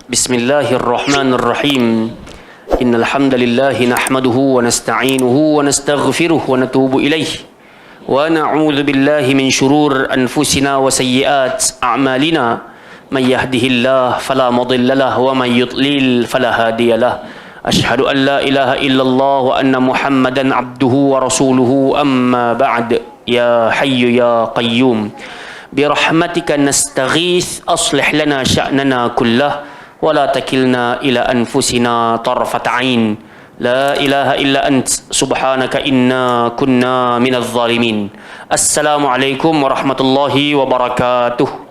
Bismillahirrahmanirrahim. Innal hamdalillah nahmaduhu wa nasta'inuhu wa nastaghfiruh wa natubu ilaih. Wa na'udzu billahi min shurur anfusina wa sayyiat a'malina. Man yahdihillahu fala mudilla lahu wa man yudlil fala hadiyalah. Ashhadu an la ilaha illallah wa anna Muhammadan abduhu wa rasuluhu, amma ba'd. Ya hayyu ya qayyum, birahmatika nastaghith, aslih lana sya'nana kullah wa la takilna ila anfusina tarfat ain. La ilaha illa ant, subhanaka inna kunna minadh zalimin. Assalamualaikum warahmatullahi wabarakatuh.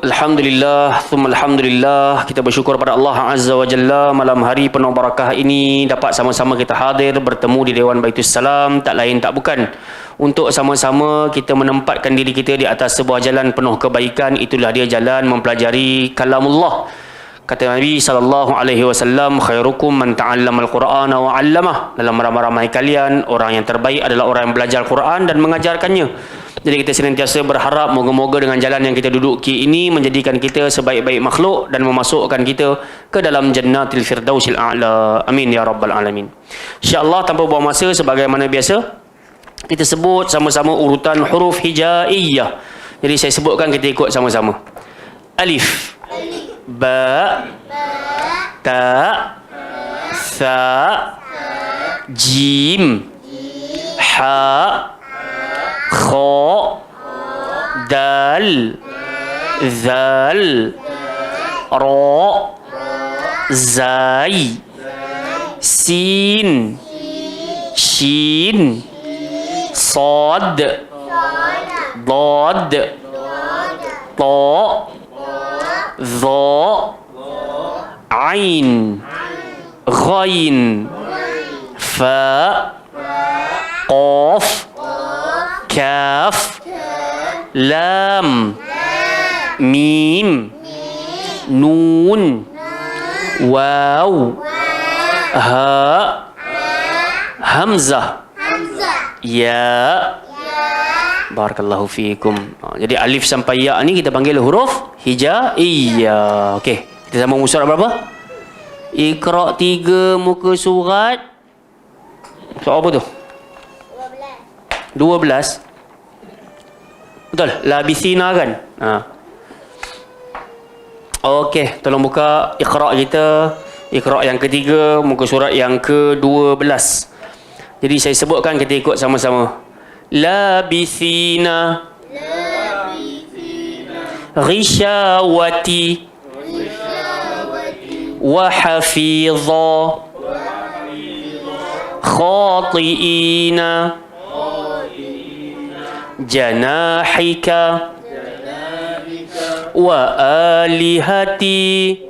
Alhamdulillah, thumma alhamdulillah, kita bersyukur pada Allah Azza wa Jalla, malam hari penuh barakah ini dapat sama-sama kita hadir bertemu di Dewan Baitus Salam, tak lain tak bukan untuk sama-sama kita menempatkan diri kita di atas sebuah jalan penuh kebaikan. Itulah dia jalan mempelajari kalamullah. Kata Nabi SAW, khairukum man ta'allama al-Qur'ana wa 'allamah. Dalam ramai-ramai kalian, orang yang terbaik adalah orang yang belajar Quran dan mengajarkannya. Jadi kita senantiasa berharap moga-moga dengan jalan yang kita duduki ini menjadikan kita sebaik-baik makhluk dan memasukkan kita ke dalam jannatil firdausil a'la. Amin ya rabbal alamin. InsyaAllah tanpa buang masa, sebagaimana biasa kita sebut sama-sama urutan huruf hijaiyah. Jadi saya sebutkan, kita ikut sama-sama. Alif, ba, ta, sa, jim, ha, kha, dal, zal, ra, zai, sin, shin, sad, dad, ta, dha, ain, ghain, fa, qaf, kaf, lam, mim, nun, waw, ha, hamzah, ya. Barakallahu fiikum. Jadi alif sampai ya ni kita panggil huruf hijaiyah. Okey, kita sama surat berapa? Iqra 3 muka surat. Surat apa tu? 12. Betul? Labisina kan? Ha. Okey, tolong buka Iqra kita. Iqra yang ketiga, muka surat yang ke-12. Jadi saya sebutkan, kita ikut sama-sama. Labisina, Ghishawati, wa hafidha, khati'ina, janahika, wa alihati,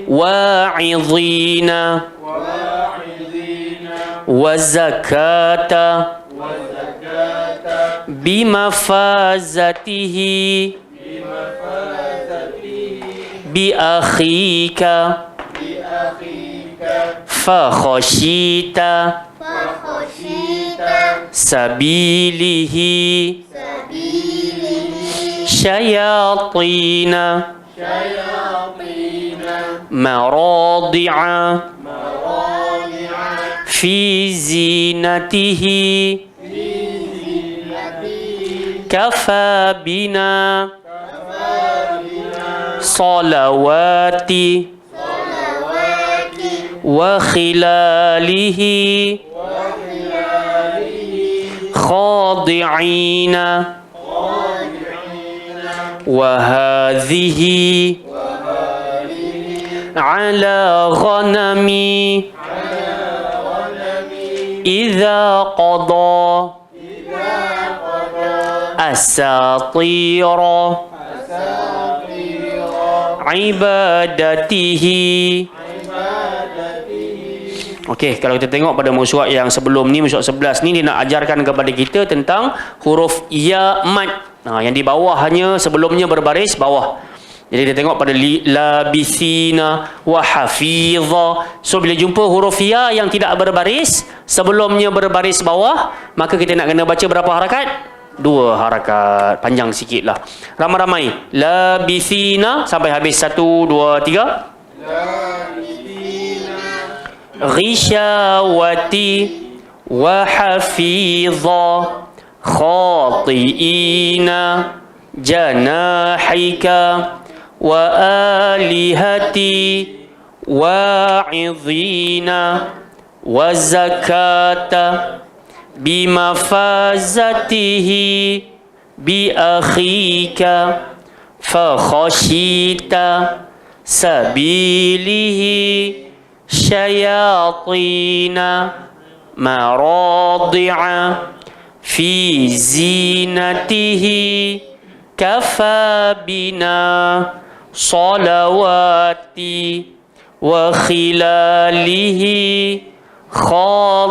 wa'idhina, wa zakata, bimafazatihi, bi akhika, fa khashita, sabilihi, syayatina, maradi'a, fi zinatihi, kafa bina, salawati, wa khilalihi, khadi'ina, wa hadhihi, ala ghanami, idza qada, asatira, ibadatihi. Okey, kalau kita tengok pada musuh yang sebelum ni, musuh 11 ni, dia nak ajarkan kepada kita tentang huruf ya mad. Yang di bawah hanya sebelumnya berbaris bawah. Jadi dia tengok pada labisina wa hafidha. So bila jumpa huruf ya yang tidak berbaris, sebelumnya berbaris bawah, maka kita nak kena baca berapa harakat? 2 harakat. Panjang sikit lah. Ramai-ramai. Labithina sampai habis. 1, 2, 3. Ghishawati wa hafidha khati'ina janahika wa alihati wa'idhina wa zakata bimafazatihi bi akhika fa khashita sabilihi syayatina maradi'a fi zinatihi kafabina salawati wa khilalihi khadi'ina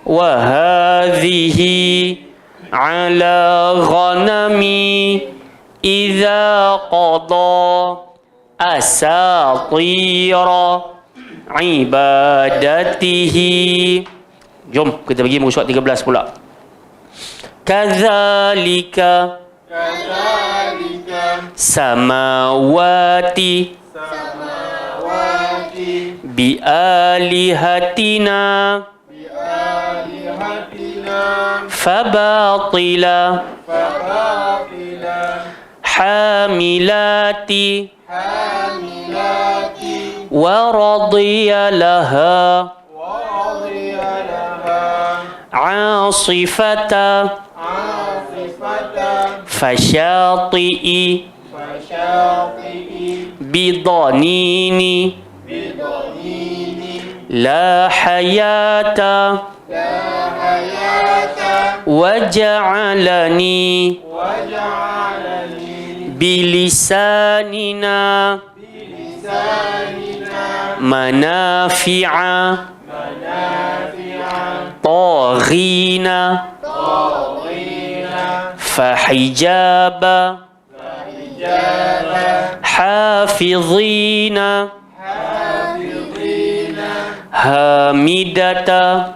wa hadhihi ala ghanami idza qada asatira ibadatihi. Jom kita pergi muka surat 13 pula. Kadzalika samawati bi alihatina fabatila hamilati wa radiya laha asifata fasyati'i bidhanini la hayata waja'alani bilisanina manafi'a taghina fahijaba hafidhina hamidata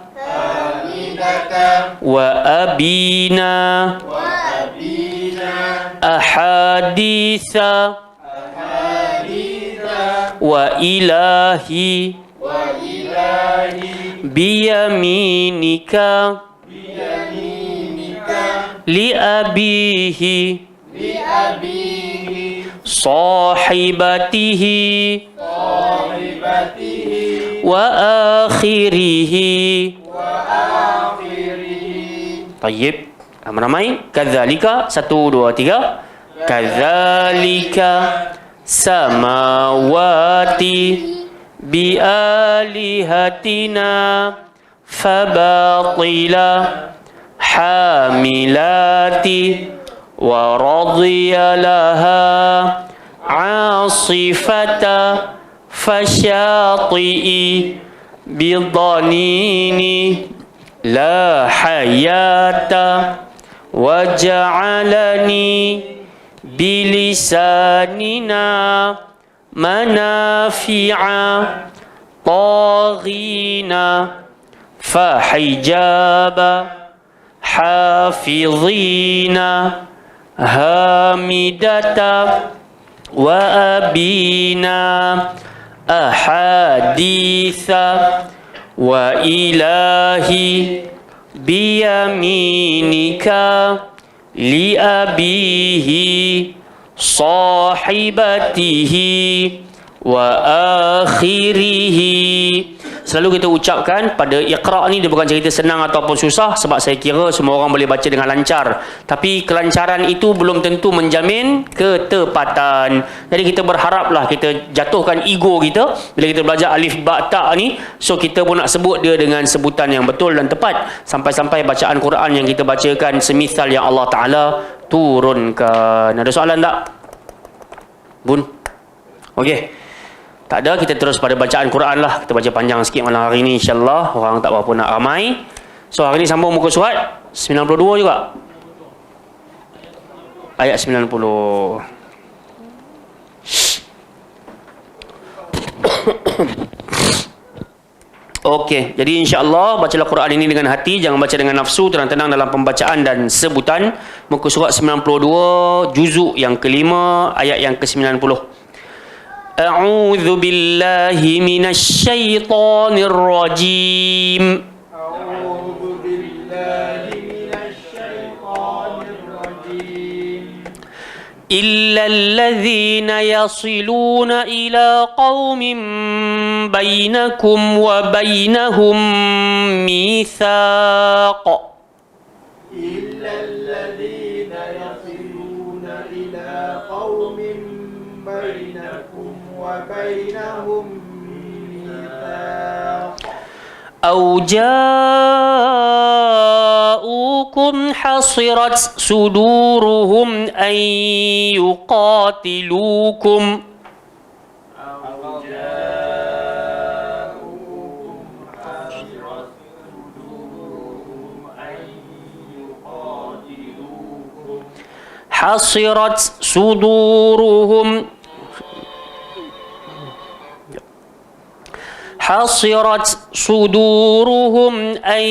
wa abina ahaditha wa ilahi biyaminika li abihi sahibatihi wa akhirihi. Tayyib. Ramai-ramai. Kadzalika. 1, 2, 3. Kadzalika samawati bialihatina fabatila hamilati wa radiya laha asifata fasyati'i bidhanini la hayata waja'alani bilisanina manafi'a taghina fahijaba hafidhina hamidata wa abina ahaditha wa ilahi biyaminika li abihi sahibatihi wa akhirihi. Selalu kita ucapkan pada Iqra' ni dia bukan cerita senang ataupun susah, sebab saya kira semua orang boleh baca dengan lancar. Tapi kelancaran itu belum tentu menjamin ketepatan. Jadi kita berharaplah kita jatuhkan ego kita bila kita belajar alif ba ta ni, so kita pun nak sebut dia dengan sebutan yang betul dan tepat, sampai-sampai bacaan Quran yang kita bacakan semisal yang Allah Taala turunkan. Ada soalan tak, Bun? Okey. Tak ada, kita terus pada bacaan Quran lah. Kita baca panjang sikit malam hari ni, insyaAllah. Orang tak berapa nak ramai. So hari ni sambung muka surat 92 juga. Ayat 90. Okey, jadi insya-Allah bacalah Quran ini dengan hati, jangan baca dengan nafsu, tenang-tenang dalam pembacaan dan sebutan. Muka surat 92, juzuk yang kelima, ayat yang ke-90. A'udzu billahi minasy syaithanir rajim. A'udzu billahi minasy syaithanir rajim. إلا الذين يصلون إلى قوم بينكم وبينهم ميثاق إلا الذين يصلون إلى قوم بينكم وبينهم ميثاق أو جاءوكم حصرت صدورهم أن يقاتلوكم حصرت صدورهم حصرت صدورهم أن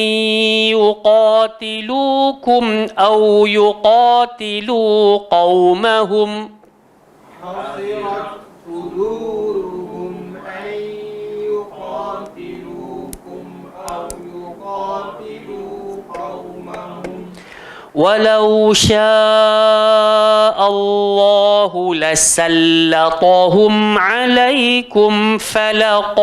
يقاتلوكم أو يقاتلوا قومهم حصرت صدورهم أن يقاتلوكم أو يقاتلوا قومهم ولو شاء الله لسلطهم عليكم فلقاتلوكم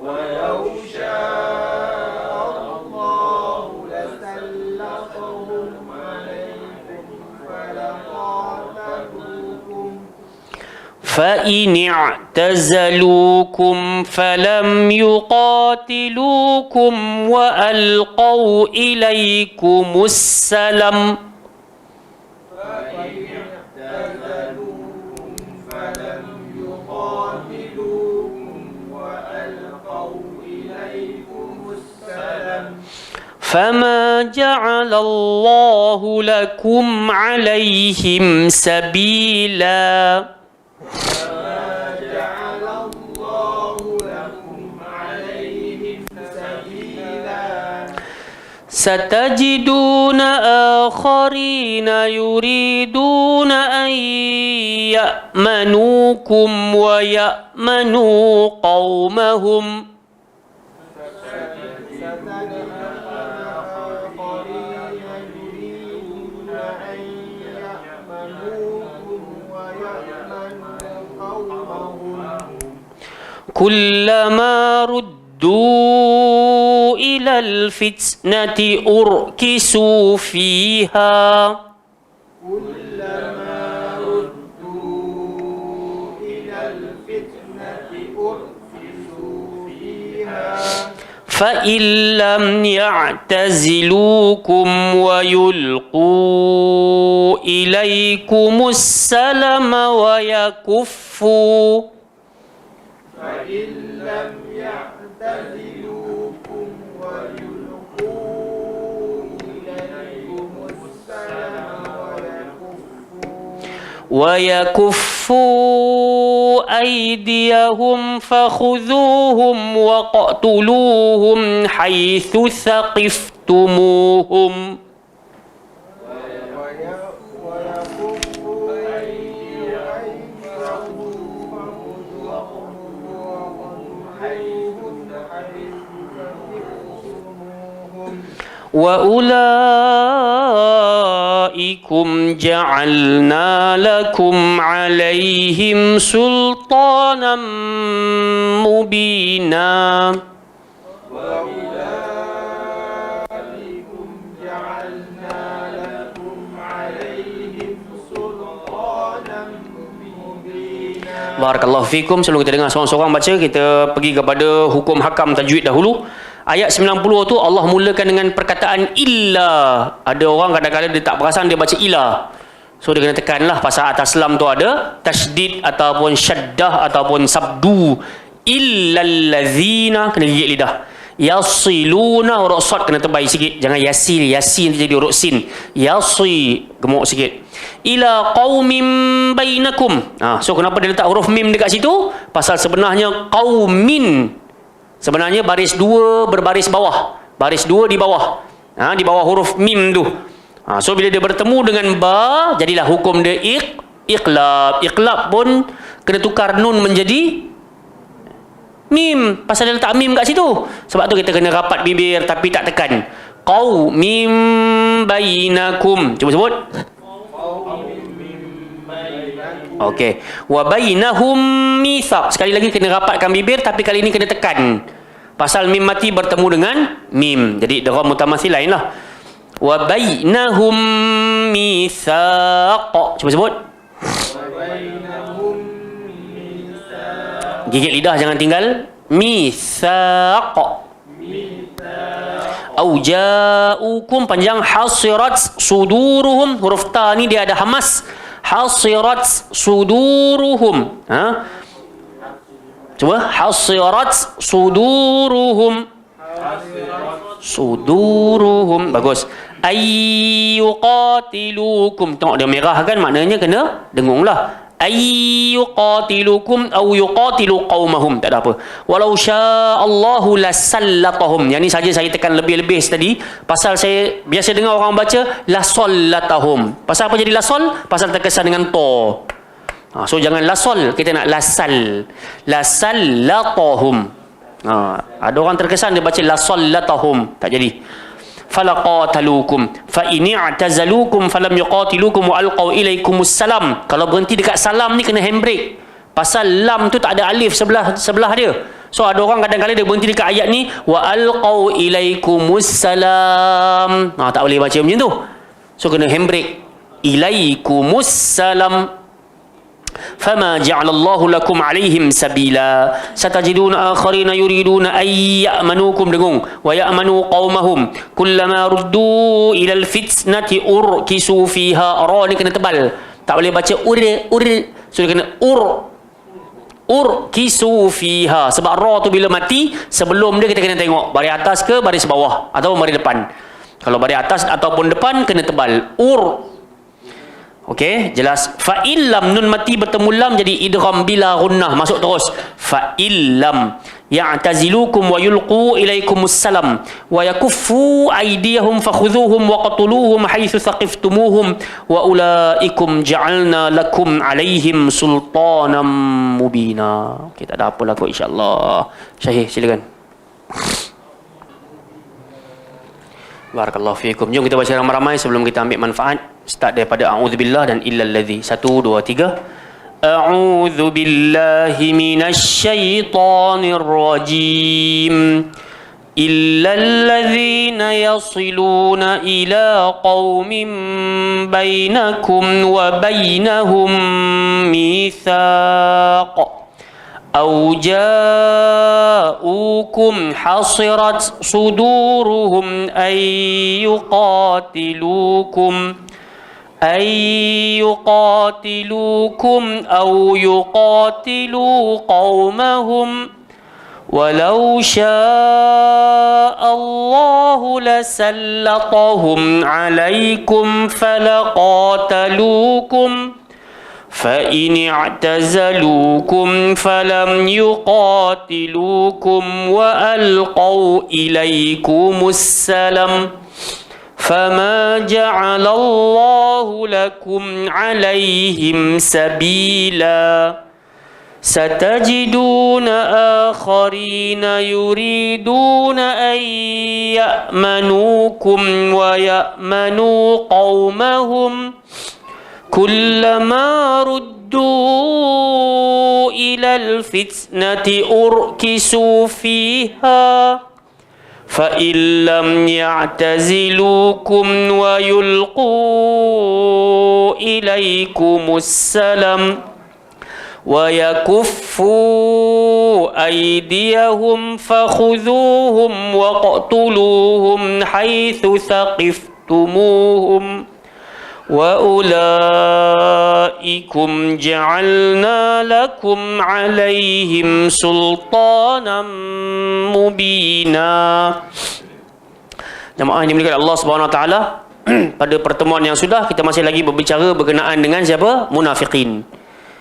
ولو شاء الله لسلطهم عليكم فلقاتلوكم فإن اعتزلوكم فلم يقاتلوكم وألقوا إليكم السلم فما جعل الله لكم عليهم سبيلا ستجدون آخرين يريدون أن يأمنوكم ويأمنوا قومهم كلما ردوا إلى الفتنة أركسوا فيها كلما ردوا إلى الفتنة أركسوا فيها فإن لم يعتزلوكم ويلقوا إليكم السلم ويكفوا فإن لم يعتزلوكم ويلقوا إليكم السلم ويكفوا أيديهم فخذوهم واقتلوهم حيث ثقفتموهم وأولئكم جعلنا لكم عليهم سلطانا مبينا وأولئكم جعلنا لكم عليهم سلطانا مبينا. Barakallahu fikum. Sebelum kita dengar seorang-seorang baca, kita pergi kepada hukum hakam tajwid dahulu. Ayat 90 tu Allah mulakan dengan perkataan illa. Ada orang kadang-kadang dia tak perasan dia baca illa. So dia kena tekanlah pasal atas lam tu ada tasydid ataupun syaddah ataupun sabdu. Illal ladzina, kena gigit lidah. Yasiluna, huruf sad kena tebal sikit. Jangan yasil, yasin jadi huruf sin. Yasi, gemuk sikit. Ila qaumin bainakum. So kenapa dia letak huruf mim dekat situ? Pasal sebenarnya qaumin, sebenarnya baris dua berbaris bawah. Baris dua di bawah. Di bawah huruf mim tu. So bila dia bertemu dengan ba, jadilah hukum dia iqlab. Iqlab pun kena tukar nun menjadi mim. Pasal dia letak mim kat situ. Sebab tu kita kena rapat bibir tapi tak tekan. Qaumim bainakum. Cuba sebut. Okey. Wa bainahum mitsaq. Sekali lagi kena rapatkan bibir tapi kali ini kena tekan. Pasal mim mati bertemu dengan mim. Jadi idgham mutamathil lain lah. Wa bainahum mitsaq. Cuba sebut. Gigit lidah jangan tinggal. Mitsaq. Au ja'ukum, panjang. Hasirat suduruhum, huruf ta ni dia ada hamas. Hasirat suduruhum. Coba. Hasirat suduruhum. Suduruhum. Bagus. Ayyuqatilukum. Tengok dia merah kan, maknanya kena dengunglah. Ayyuqatilukum au yuqatilu qaumahum. Tak ada apa. Walau sya'allahu lasallatahum. Yang ni saja saya tekan lebih-lebih tadi. Pasal saya biasa dengar orang baca lasallatahum. Pasal apa jadi lasol? Pasal terkesan dengan to. So jangan lasol, kita nak lasal. Lasallatahum. Ada orang terkesan dia baca lasallatahum. Tak jadi. Falaqatalukum fa in i'tazalukum falam yuqatilukum wa alqaw ilaikumus salam. Kalau berhenti dekat salam ni kena handbrake. Pasal lam tu tak ada alif sebelah dia. So ada orang kadang-kadang dia berhenti dekat ayat ni wa alqaw ilaikumus salam. Tak boleh baca macam tu. So kena handbrake. Ilaikumus salam. فما جعل الله لكم عليهم سبيلا ستجدون آخرين يريدون أن يأمنوكم dengung ويأمنوا قومهم كلما ردوا إلى الفتنة أركسوا فيها. ra ni kena tebal, tak boleh baca so dia kena urkisu fiha. Sebab ra tu bila mati, sebelum dia kita kena tengok baris atas ke baris bawah atau baris depan. Kalau baris atas ataupun depan kena tebal. Okey, jelas. Fa illam, nun mati bertemu lam jadi idgham bila gunnah, masuk terus. Fa illam ya'tazilukum wa yulqu ilaikumus salam wa yakuffu aydiyahum fakhudhuhum wa qatuluhum haythu thaqiftumuhum wa ulaikum ja'alna lakum alaihim sultanan mubina. Okey, tak ada apa lah kot insya-Allah. Syahih, silakan. Barakallahu fiikum. Jom kita baca ramai-ramai sebelum kita ambil manfaat. Start daripada a'udzubillah dan illal-ladzi. 1 2 3. A'udzubillahi minasyaitonir rajim. Illal-ladzina yasiluna ila qaumin bainakum wa bainahum mitsaq. أو جاءوكم حصرت صدورهم أن يقاتلوكم أو يقاتلوا قومهم ولو شاء الله لسلطهم عليكم فلقاتلوكم فإن اعتزلوكم فلم يقاتلوكم وألقوا إليكم السلام فما جعل الله لكم عليهم سبيلا ستجدون آخرين يريدون أن يأمنوكم ويأمنوا قومهم كلما ردوا إلى الفتنة أركسوا فيها فإن لم يعتزلوكم ويلقوا إليكم السلام ويكفوا أيديهم فخذوهم واقتلوهم حيث ثقفتموهم وَأُولَئِكُمْ جَعَلْنَا لَكُمْ عَلَيْهِمْ سُلْطَانًا مُبِينًا. Jemaah yang dimuliakan Allah Subhanahu Wa Taala, pada pertemuan yang sudah kita masih lagi berbicara berkenaan dengan siapa? Munafikin.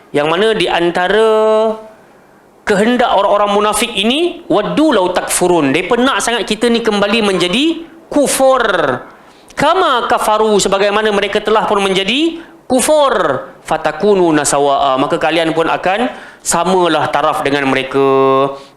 Yang mana di antara kehendak orang-orang munafik ini, waddu law takfurun. Mereka nak sangat kita ni kembali menjadi kufur. Kama kafaru, sebagaimana mereka telah pun menjadi kufur. Fatakunu nasawa'a, maka kalian pun akan samalah taraf dengan mereka.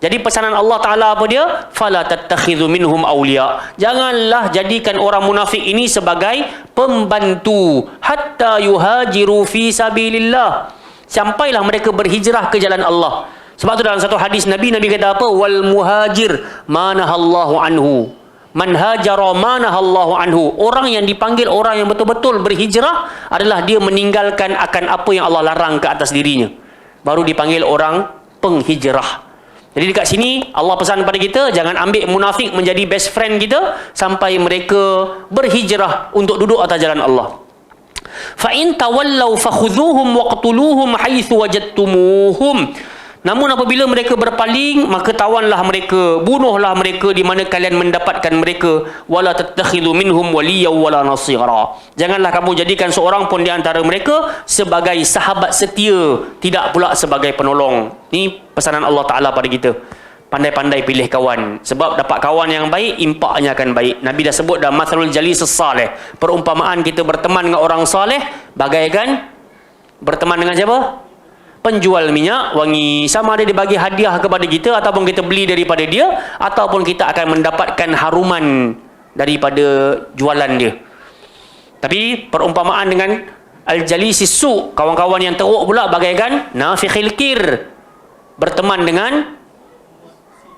Jadi pesanan Allah Ta'ala apa dia? Fala tattakhidhu minhum awliya. Janganlah jadikan orang munafik ini sebagai pembantu. Hatta yuhajiru fi sabilillah. Sampailah mereka berhijrah ke jalan Allah. Sebab tu dalam satu hadis Nabi kata apa? Wal muhajir manahallahu anhu. Man hajara manahallahu anhu. Orang yang dipanggil orang yang betul-betul berhijrah adalah dia meninggalkan akan apa yang Allah larang ke atas dirinya. Baru dipanggil orang penghijrah. Jadi dekat sini Allah pesan pada kita, jangan ambil munafik menjadi best friend kita sampai mereka berhijrah untuk duduk atas jalan Allah. Fa in tawallaw fakhudhuhum waqtuluhum haitsu wajadtumuhum. Namun apabila mereka berpaling, maka tawanlah mereka, bunuhlah mereka di mana kalian mendapatkan mereka. Wala tattakhidhu minhum waliyyan wala nasira. Janganlah kamu jadikan seorang pun di antara mereka sebagai sahabat setia, tidak pula sebagai penolong. Ini pesanan Allah Taala pada kita. Pandai-pandai pilih kawan. Sebab dapat kawan yang baik, impaknya akan baik. Nabi dah sebut dalam Mathalul Jalis Salih. Perumpamaan kita berteman dengan orang saleh bagaikan berteman dengan siapa? Penjual minyak wangi. Sama ada dia bagi hadiah kepada kita, ataupun kita beli daripada dia, ataupun kita akan mendapatkan haruman daripada jualan dia. Tapi perumpamaan dengan al-jalisi su', kawan-kawan yang teruk pula bagaikan nafikhil kir, berteman dengan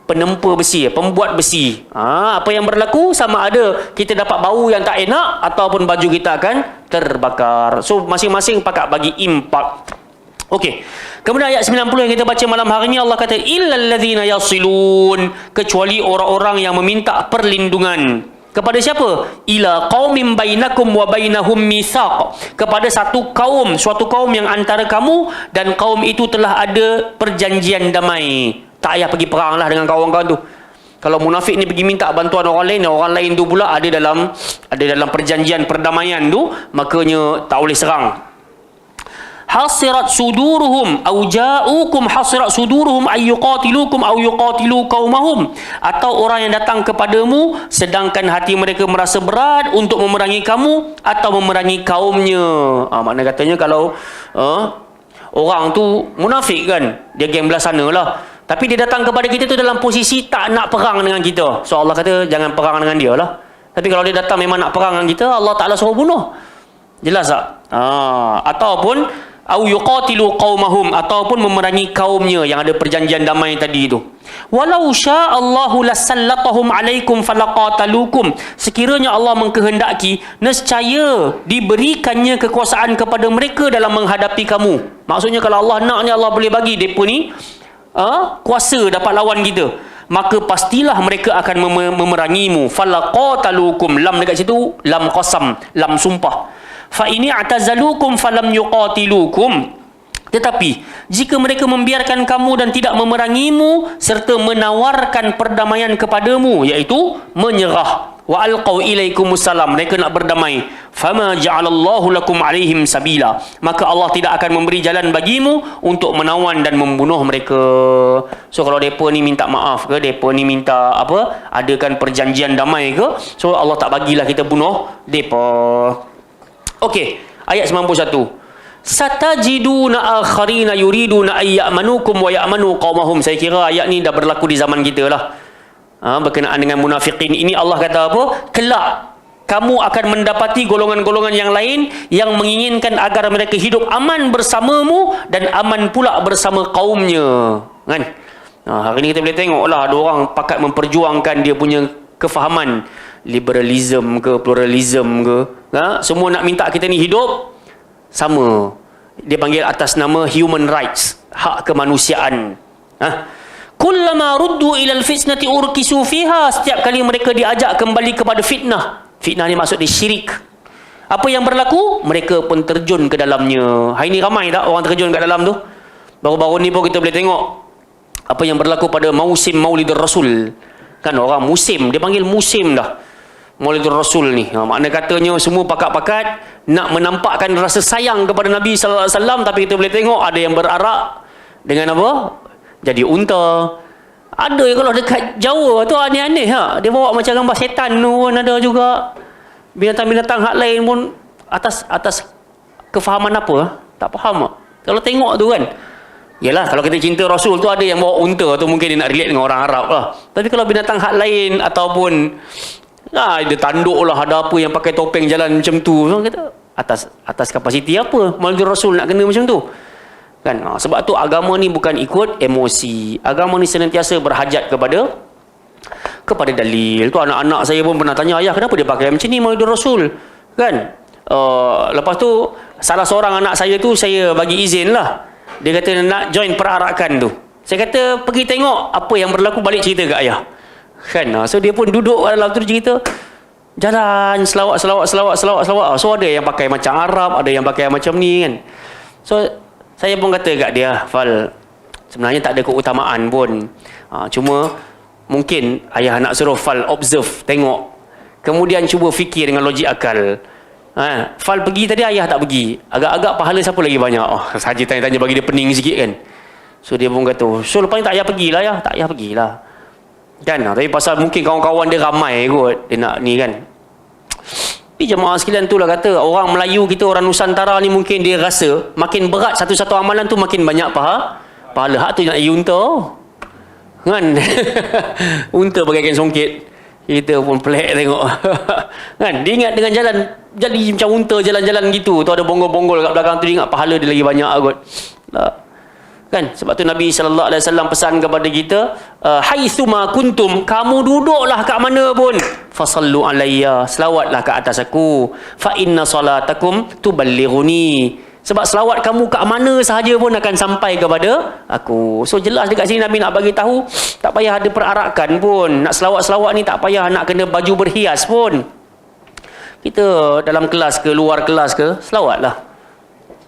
penempa besi, pembuat besi. Apa yang berlaku? Sama ada kita dapat bau yang tak enak, ataupun baju kita akan terbakar. So masing-masing pakat bagi impak. Okey. Kemudian ayat 90 yang kita baca malam hari ini, Allah kata illal ladzina yasilun, kecuali orang-orang yang meminta perlindungan. Kepada siapa? Ila qaumin bainakum wa bainahum mitsaq, kepada suatu kaum yang antara kamu dan kaum itu telah ada perjanjian damai. Tak payah pergi perang lah dengan kawan-kawan tu. Kalau munafik ni pergi minta bantuan orang lain tu pula ada dalam perjanjian perdamaian tu, makanya tak boleh serang. Hasirat suduruhum aw ja'ukum hasirat suduruhum ay yuqatilukum aw yuqatilu qaumahum, atau orang yang datang kepadamu sedangkan hati mereka merasa berat untuk memerangi kamu atau memerangi kaumnya. Makna katanya kalau orang tu munafik kan, dia geng belah sana lah, tapi dia datang kepada kita tu dalam posisi tak nak perang dengan kita. So Allah kata jangan perang dengan dia lah. Tapi kalau dia datang memang nak perang dengan kita, Allah Ta'ala suruh bunuh. Jelas tak? Ataupun au yuqatilu qaumahum, ataupun memerangi kaumnya yang ada perjanjian damai tadi itu. Walau sya'allahu lasallatahum alaikum falaqatalukum, sekiranya Allah mengkehendaki, nescaya diberikannya kekuasaan kepada mereka dalam menghadapi kamu. Maksudnya kalau Allah naknya, Allah boleh bagi depa ni kuasa dapat lawan kita, maka pastilah mereka akan memerangimu. Falaqatalukum, lam dekat situ lam qasam, lam sumpah. Fa ini atazalukum falam yuqatilukum, tetapi jika mereka membiarkan kamu dan tidak memerangimu serta menawarkan perdamaian kepadamu, iaitu menyerah, wa alqau ilaikumussalam, mereka nak berdamai, fama ja'alallahu lakum alaihim sabila, maka Allah tidak akan memberi jalan bagimu untuk menawan dan membunuh mereka. So kalau depa ni minta maaf ke, depa ni minta apa, adakan perjanjian damai ke, so Allah tak bagilah kita bunuh depa. Okey, ayat 91. Satajiduna akharina yuriduna ayyamanukum wa ya'manu qaumahum. Saya kira ayat ni dah berlaku di zaman kita lah. Berkenaan dengan munafikin ini, Allah kata apa? Kelak kamu akan mendapati golongan-golongan yang lain yang menginginkan agar mereka hidup aman bersamamu dan aman pula bersama kaumnya. Kan? Hari ni kita boleh tengok lah, ada orang pakat memperjuangkan dia punya kefahaman, liberalism ke, pluralism ke, semua nak minta kita ni hidup sama. Dia panggil atas nama human rights, hak kemanusiaan. Kullama ruddu ilal fitnati urkisu fiha, setiap kali mereka diajak kembali kepada fitnah. Fitnah ni maksud dia syirik. Apa yang berlaku? Mereka pun terjun ke dalamnya. Hari ni ramai tak orang terjun ke dalam tu? Baru-baru ni pun kita boleh tengok apa yang berlaku pada musim Maulidur Rasul. Kan orang musim, dia panggil musim dah. Maulidur Rasul ni. Makna katanya semua pakat-pakat nak menampakkan rasa sayang kepada Nabi sallallahu alaihi wasallam, tapi kita boleh tengok ada yang berarak dengan apa? Jadi unta. Ada yang kalau dekat Jawa tu aneh-aneh dia bawa macam gambar setan tu pun ada juga. Binatang-binatang hak lain pun atas kefahaman apa? Tak faham. Kalau tengok tu kan. Yalah, kalau kita cinta Rasul tu ada yang bawa unta tu mungkin dia nak relate dengan orang Arab lah. Tapi kalau binatang hak lain ataupun dia tanduk lah, ada apa yang pakai topeng jalan macam tu, kita atas kapasiti apa Maulidur Rasul nak kena macam tu kan. Sebab tu agama ni bukan ikut emosi. Agama ni senantiasa berhajat kepada dalil. Tu anak-anak saya pun pernah tanya, ayah kenapa dia pakai macam ni Maulidur Rasul kan. Lepas tu salah seorang anak saya tu saya bagi izin lah, dia kata nak join perarakan tu. Saya kata pergi tengok apa yang berlaku, balik cerita ke ayah kan. So dia pun duduk dalam tu cerita, jalan selawat. So ada yang pakai macam Arab, ada yang pakai macam ni kan. So saya pun kata kat dia, Fal, sebenarnya tak ada keutamaan pun. Cuma mungkin ayah nak suruh Fal observe, tengok, kemudian cuba fikir dengan logik akal. Fal pergi tadi, ayah tak pergi, agak-agak pahala siapa lagi banyak? Saja tanya-tanya bagi dia pening sikit kan. So dia pun kata, so lepas ni tak payah pergilah ya, tak payah pergilah kan. Tapi pasal mungkin kawan-kawan dia ramai kot, dia nak ni kan. Tapi jemaah sekalian tu lah kata, orang Melayu kita, orang Nusantara ni mungkin dia rasa makin berat satu-satu amalan tu makin banyak pahala. Hak tu nak unta kan. Unta bagaikan songket, kita pun pelik tengok kan. Dia ingat dengan jalan jadi macam unta jalan-jalan gitu tu, ada bonggol-bonggol kat belakang tu, dia ingat pahala dia lagi banyak kot kan. Sebab tu Nabi sallallahu alaihi wasallam pesan kepada kita, haitsuma kuntum, kamu duduklah kat mana pun, fasallu alayya, selawatlah ke atas aku, fa inna salatakum tuballighuni, sebab selawat kamu kat mana sahaja pun akan sampai kepada aku. So jelas dekat sini Nabi nak bagi tahu, tak payah ada perarakan pun. Nak selawat-selawat ni tak payah nak kena baju berhias pun. Kita dalam kelas ke luar kelas ke, selawatlah.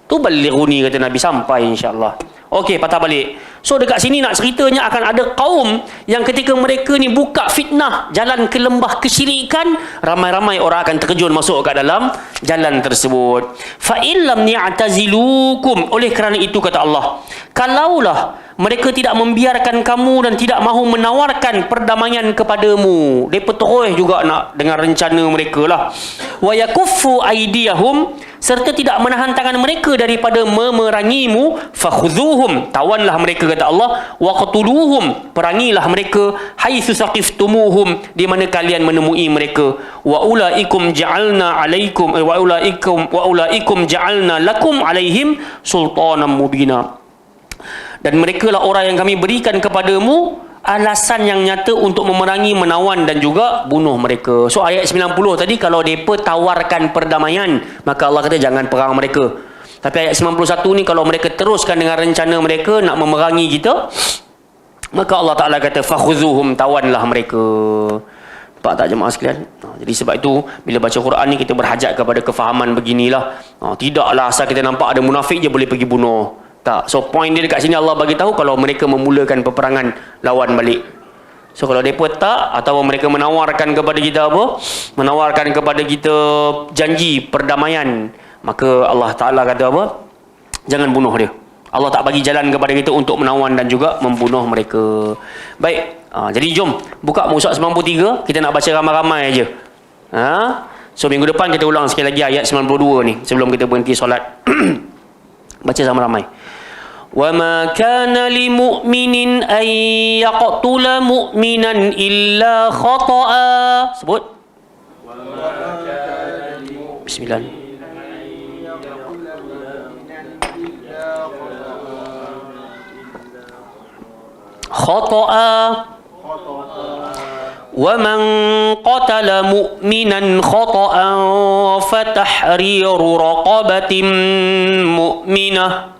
Tuballighuni kata Nabi, sampai insya-Allah. Okey, patah balik. So dekat sini nak ceritanya akan ada kaum yang ketika mereka ni buka fitnah, jalan ke lembah kesyirikan, ramai-ramai orang akan terjun masuk kat dalam jalan tersebut. Fa illam ya'tazilukum, oleh kerana itu kata Allah, kalaulah mereka tidak membiarkan kamu dan tidak mahu menawarkan perdamaian kepadamu, mereka terus juga nak dengan rencana mereka lah. Wa yakuffu aydiyahum, serta tidak menahan tangan mereka daripada memerangimu, fakhudhuhum, tawanlah mereka kata Allah, waqtuluhum, perangilah mereka, haitsu saqiftumuhum, di mana kalian menemui mereka, wa ulaikum ja'alna alaikum wa ulaikum ja'alna lakum alaihim sultanan mubina, dan mereka lah orang yang kami berikan kepadamu alasan yang nyata untuk memerangi, menawan dan juga bunuh mereka. So ayat 90 tadi, kalau mereka tawarkan perdamaian, maka Allah kata jangan perang mereka. Tapi ayat 91 ni, kalau mereka teruskan dengan rencana mereka nak memerangi kita, maka Allah Ta'ala kata fakhudhuhum, tawanlah mereka. Nampak tak jemaah sekalian? Jadi sebab itu bila baca Quran ni kita berhajat kepada kefahaman beginilah. Tidaklah asal kita nampak ada munafik je boleh pergi bunuh. Tak. So point dia dekat sini Allah bagi tahu kalau mereka memulakan peperangan lawan balik. So kalau mereka tak, atau mereka menawarkan kepada kita apa? Menawarkan kepada kita janji perdamaian, maka Allah Ta'ala kata apa? Jangan bunuh dia. Allah tak bagi jalan kepada kita untuk menawan dan juga membunuh mereka. Baik. Jadi jom buka Musa 93, kita nak baca ramai-ramai aja. So minggu depan kita ulang sekali lagi ayat 92 ni sebelum kita berhenti solat. Baca sama ramai. وَمَا كَانَ لِمُؤْمِنٍ أَنْ يَقْتُلَ مُؤْمِنًا إِلَّا خَطَأً. Sebut. Bismillah. خَطَأً وَمَنْ قَتَلَ مُؤْمِنًا خَطَأً فَتَحْرِيرُ رَقَبَةٍ مُؤْمِنَةٍ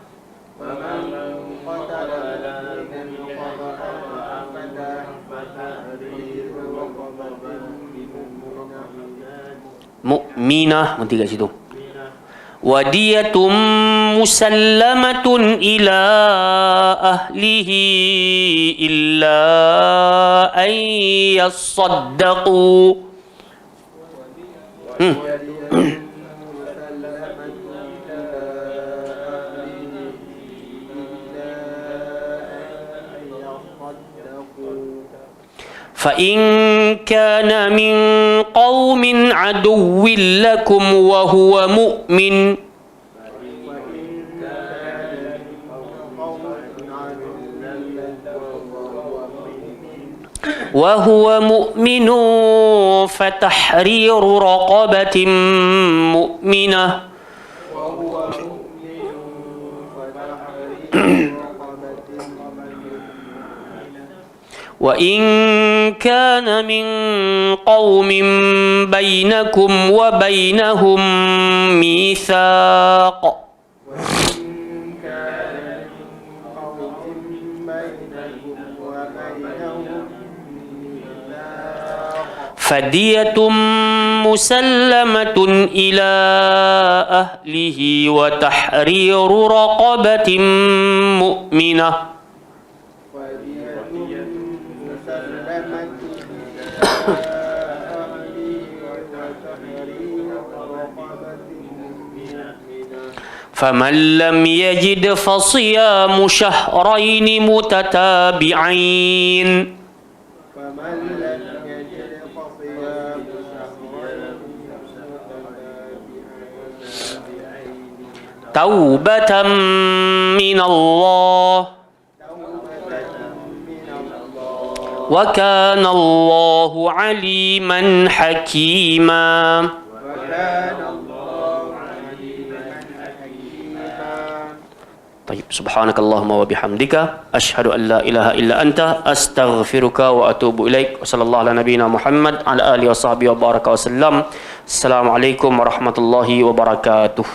minah, berhenti kat situ. Wadiyatun musallamatun ila ahlihi illa an yasaddaqu. فإن كان من قوم عدو لكم وهو مؤمن فتحرير رقبة مؤمنة وإن كان من قوم بينكم وبينهم ميثاق فدية مسلمة إلى أهله وتحرير رقبة مؤمنة. فمن لم يجد فصيام شهرين متتابعين توبة من الله وكان الله عليما حكيما. طيب سبحانك اللهم وبحمدك أشهد أن لا إله إلا أنت أستغفرك وأتوب إليك وصلى الله على نبينا محمد على آله وصحبه وبارك وسلم. السلام عليكم ورحمة الله وبركاته.